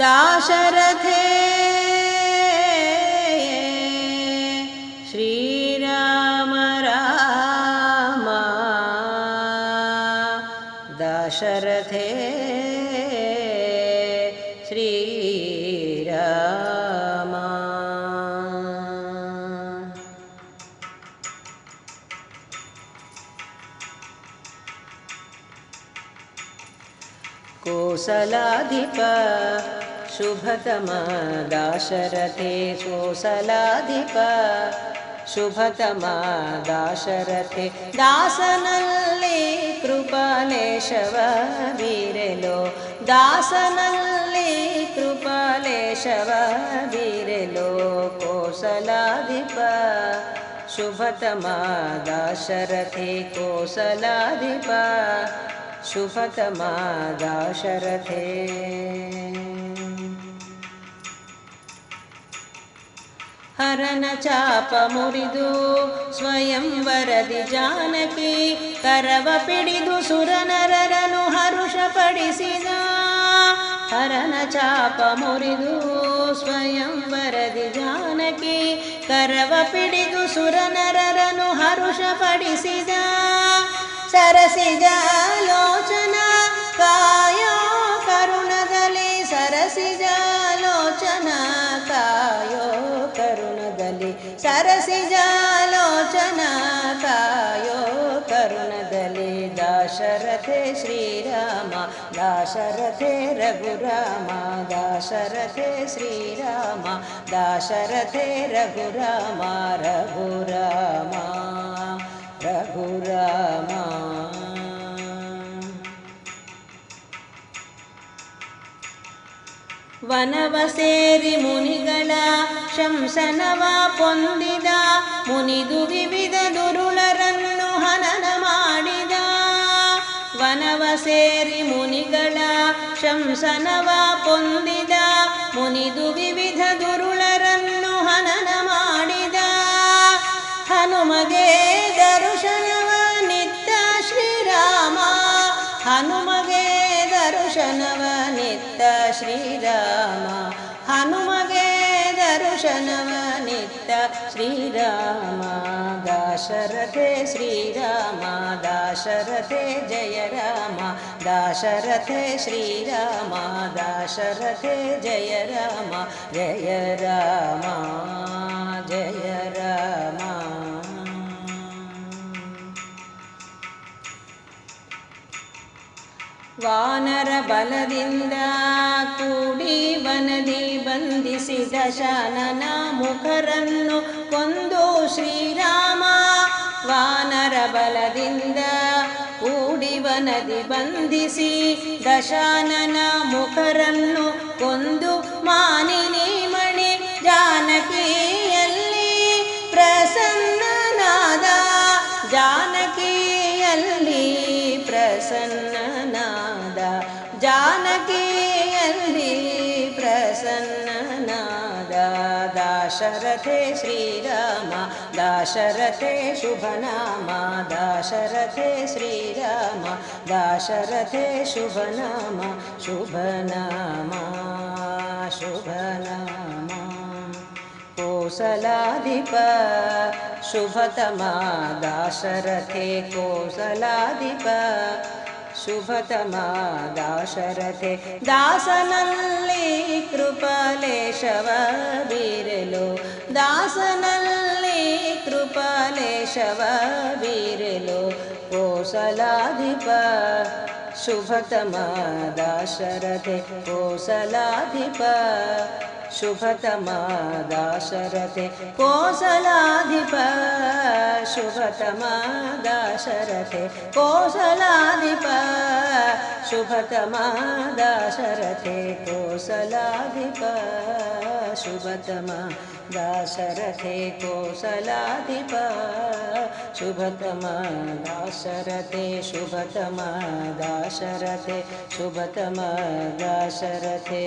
दाशरथे श्रीराम राम दाशरथे श्रीराम। कोसलाधिप शुभतम दाशरथे कोसलाधिप शुभतಮ दाशरथे दासನಲ್ಲಿ ಕೃಪಾಲೇಶವವಿರಲು दासನಲ್ಲಿ ಕೃಪಾಲೇಶವವಿರಲು ಕೋಸಲಾಧಿಪ शुभतम दाशरथे कोसलाधिप शुभतम दाशरथे। हरन चाप मुरिदु स्वयंवरदि जानकी करव पिडिदु सुरनररनु हरुषपडिसिದ हरन चाप मुरिदु स्वयंवरदि जानकी करव पिडिदु सुरनररनु हरुषपडिसिದ सरसिजालोचना कायो करुणदली सरसिजालोचना कायो करुणदली सरसिजालोचना कायो करुणदली दाशरथे श्रीराम दाशरथे रघुराम दाशरथे श्रीराम दाशरथे रघुराम रघुराम रघुराम। ವನವ ಸೇರಿ ಮುನಿಗಳ ಶಂಸನವ ಪೊಂದಿದ ಮುನಿದು ವಿವಿಧ ದುರುಳರನ್ನು ಹನನ ಮಾಡಿದ ವನವ ಸೇರಿ ಮುನಿಗಳ ಶಂಸನವ ಪೊಂದಿದ ಮುನಿದು ವಿವಿಧ ದುರುಳರನ್ನು ಹನನ ಮಾಡಿದ ಹನುಮಗೆ ದರ್ಶನವ ನಿತ್ತ ಶ್ರೀರಾಮ ಹನುಮಗೆ ದರ್ಶನವ ನಿತ್ತ ಶ್ರೀರಾಮ ಹನುಮಗೆ ದರ್ಶನವ ನಿತ್ತ ಶ್ರೀರಾಮ दाशरथे श्रीराम दाशरथे जय राम दाशरथे श्रीराम दाशरथे जय राम जय राम जय राम। ವಾನರ ಬಲದಿಂದ ಕೂಡಿ ವನದಿ ಬಂಧಿಸಿದ ಶಾನನ ಮುಖರನ್ನು ಕೊಂದು ಶ್ರೀರಾಮ ವಾನರ ಬಲದಿಂದ ಕೂಡಿ ವನದಿ ಬಂಧಿಸಿ ದಶಾನನ ಮುಖರನ್ನು ಕೊಂದು ಮಾನಿನಿ ಮಣಿ ಜಾನಕಿಯಲ್ಲಿ ಪ್ರಸನ್ನನಾದ ಜಾನಕಿಯಲ್ಲಿ ಪ್ರಸನ್ನನಾದ ಜಾನಕಿಯಲ್ಲಿ ಪ್ರಸನ್ನನಾದ दाशरथे श्रीराम दाशरथे शुभनाम दाशरथे श्रीराम दाशरथे शुभनाम शुभनाम शुभनाम। कोसलाधिप शुभतम दाशरथे कोसलाधिप शुभतम दाशरथे दासನಲ್ಲಿ ಕೃಪಾಲೇಶವವಿರಲು ದಾಸನಲ್ಲಿ ಕೃಪಾಲೇಶವವಿರಲು ಕೋಸಲಾಧಿಪ शुभतम दाशरथे कोसलाधिप शुभतम दाशरथे कोसलाधिप शुभतम दाशरथे कोसलाधिप शुभतम दाशरथे कोसलाधिप शुभतम दाशरथे कोसलाधिप शुभतम दाशरथे शुभतम दाशरथे शुभतम दाशरथे।